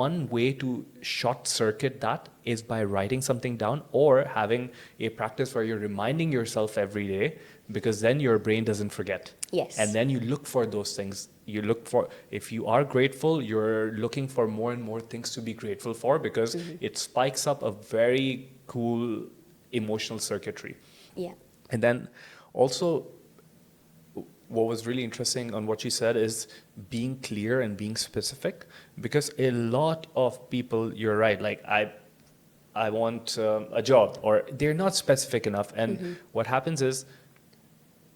one way to short circuit that is by writing something down or having a practice where you're reminding yourself every day, because then your brain doesn't forget. Yes. And then you look for those things. You look for, if you are grateful, you're looking for more and more things to be grateful for, because it spikes up a very cool emotional circuitry. Yeah. And then also, what was really interesting on what she said is being clear and being specific, because a lot of people, you're right, like I want a job, or they're not specific enough. And what happens is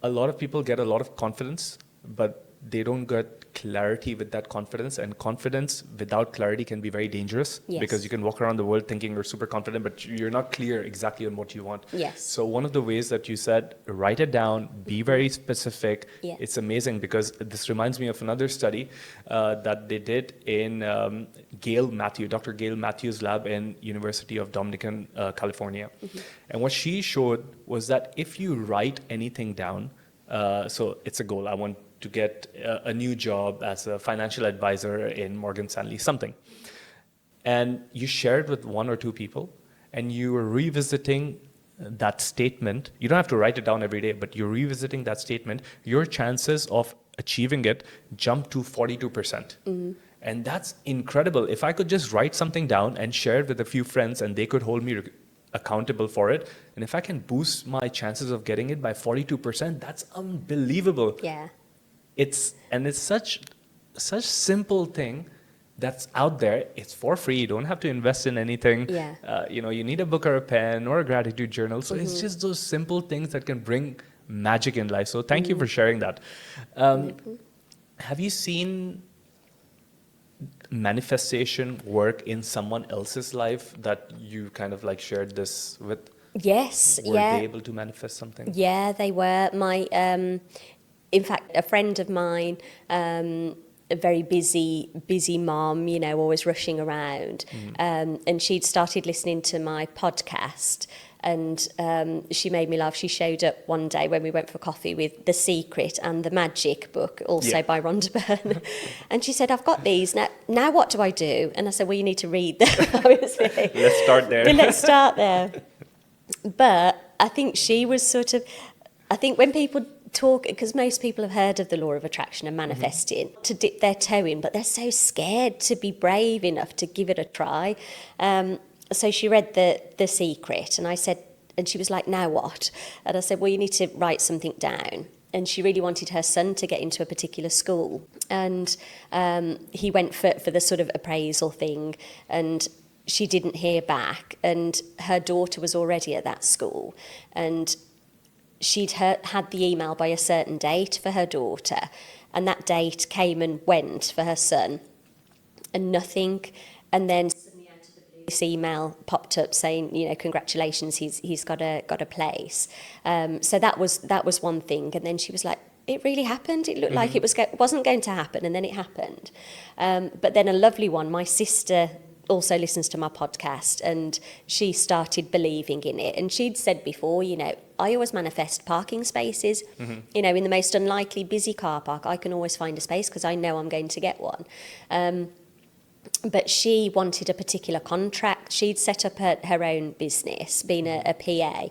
a lot of people get a lot of confidence, but they don't get clarity with that confidence, and confidence without clarity can be very dangerous. Yes. Because you can walk around the world thinking you're super confident, but you're not clear exactly on what you want. Yes. So one of the ways that you said, write it down, be very specific. Yeah. It's amazing, because this reminds me of another study that they did in Dr. Gail Matthews' lab in University of Dominican, California. And what she showed was that if you write anything down, so it's a goal, I want to get a new job as a financial advisor in Morgan Stanley, something. And you share it with one or two people, and you are revisiting that statement. You don't have to write it down every day, but you're revisiting that statement. Your chances of achieving it jump to 42%. And that's incredible. If I could just write something down and share it with a few friends, and they could hold me accountable for it, and if I can boost my chances of getting it by 42%, that's unbelievable. Yeah. It's such simple thing that's out there. It's for free. You don't have to invest in anything. Yeah. You need a book or a pen or a gratitude journal. So it's just those simple things that can bring magic in life. So thank you for sharing that. Have you seen manifestation work in someone else's life that you kind of like shared this with? Yes. Were yeah. they able to manifest something? Yeah, they were. In fact, a friend of mine, a very busy mom, always rushing around, and she'd started listening to my podcast, and she made me laugh. She showed up one day when we went for coffee with The Secret and The Magic book, also by Rhonda Byrne, and she said, "I've got these, now what do I do?" And I said, "Well, you need to read them." Let's start there. Let's start there. But I think she was I think when people talk, because most people have heard of the law of attraction and manifesting, to dip their toe in, but they're so scared to be brave enough to give it a try. So she read the Secret, and she was like, "Now what?" And I said, "Well, you need to write something down." And she really wanted her son to get into a particular school, and he went for the sort of appraisal thing, and she didn't hear back, and her daughter was already at that school, and she'd had the email by a certain date for her daughter, and that date came and went for her son, and nothing. And then suddenly out of the blue, this email popped up saying, congratulations, he's got a place. So that was one thing. And then she was like, it really happened. It looked like it wasn't going to happen, and then it happened. But then a lovely one, my sister also listens to my podcast, and she started believing in it. And she'd said before, I always manifest parking spaces. In the most unlikely busy car park, I can always find a space because I know I'm going to get one. But she wanted a particular contract. She'd set up her own business, being a PA.